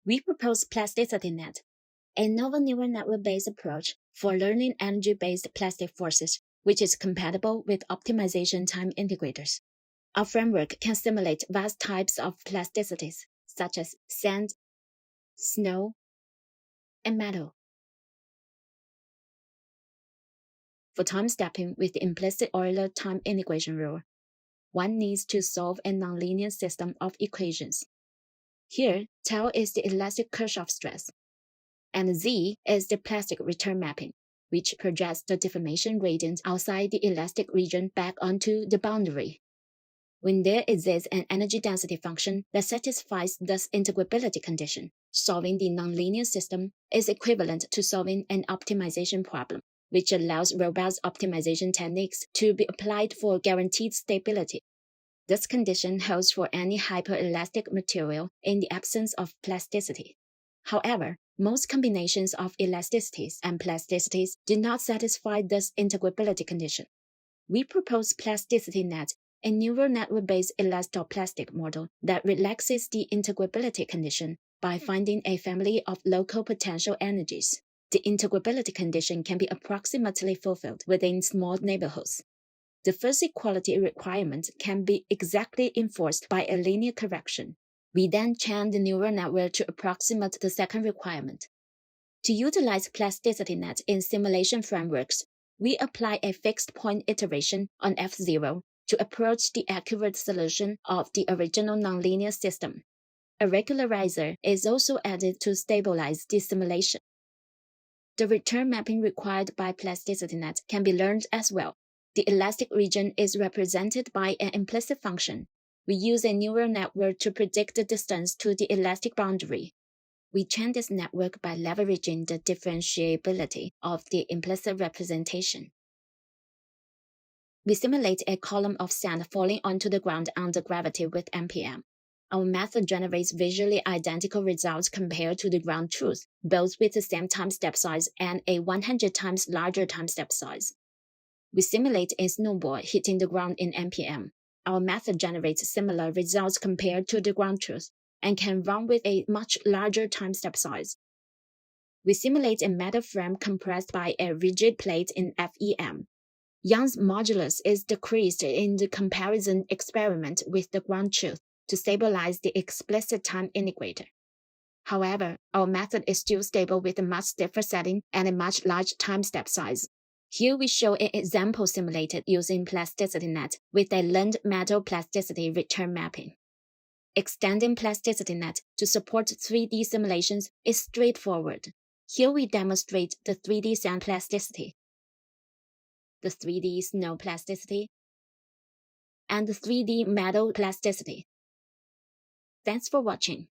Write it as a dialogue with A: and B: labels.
A: We propose PlasticityNet, a novel neural network-based approach for learning energy-based plastic forces, which is compatible with optimization time integrators. Our framework can simulate vast types of plasticities, such as sand, snow, and metal. For time stepping with the implicit Euler time integration rule, one needs to solve a nonlinear system of equations. Here, tau is the elastic Kirchhoff stress, and z is the plastic return mapping, which projects the deformation gradient outside the elastic region back onto the boundary. When there exists an energy density function that satisfies this integrability condition, solving the nonlinear system is equivalent to solving an optimization problem, which allows robust optimization techniques to be applied for guaranteed stability. This condition holds for any hyperelastic material in the absence of plasticity. However, most combinations of elasticities and plasticities do not satisfy this integrability condition. We propose PlasticityNet, a neural network-based elastoplastic model that relaxes the integrability condition by finding a family of local potential energies. The integrability condition can be approximately fulfilled within small neighborhoods. The first equality requirement can be exactly enforced by a linear correction. We then chain the neural network to approximate the second requirement. To utilize PlasticityNet in simulation frameworks, we apply a fixed point iteration on F0 to approach the accurate solution of the original nonlinear system. A regularizer is also added to stabilize the simulation. The return mapping required by PlasticityNet can be learned as well. The elastic region is represented by an implicit function. We use a neural network to predict the distance to the elastic boundary. We train this network by leveraging the differentiability of the implicit representation. We simulate a column of sand falling onto the ground under gravity with NPM. Our method generates visually identical results compared to the ground truth, both with the same time step size and a 100 times larger time step size. We simulate a snowball hitting the ground in NPM. Our method generates similar results compared to the ground truth and can run with a much larger time step size. We simulate a metal frame compressed by a rigid plate in FEM. Young's modulus is decreased in the comparison experiment with the ground truth to stabilize the explicit time integrator. However, our method is still stable with a much stiffer setting and a much larger time step size. Here we show an example simulated using PlasticityNet with a learned metal plasticity return mapping. Extending PlasticityNet to support 3D simulations is straightforward. Here we demonstrate the 3D sand plasticity, the 3D snow plasticity, and the 3D metal plasticity. Thanks for watching.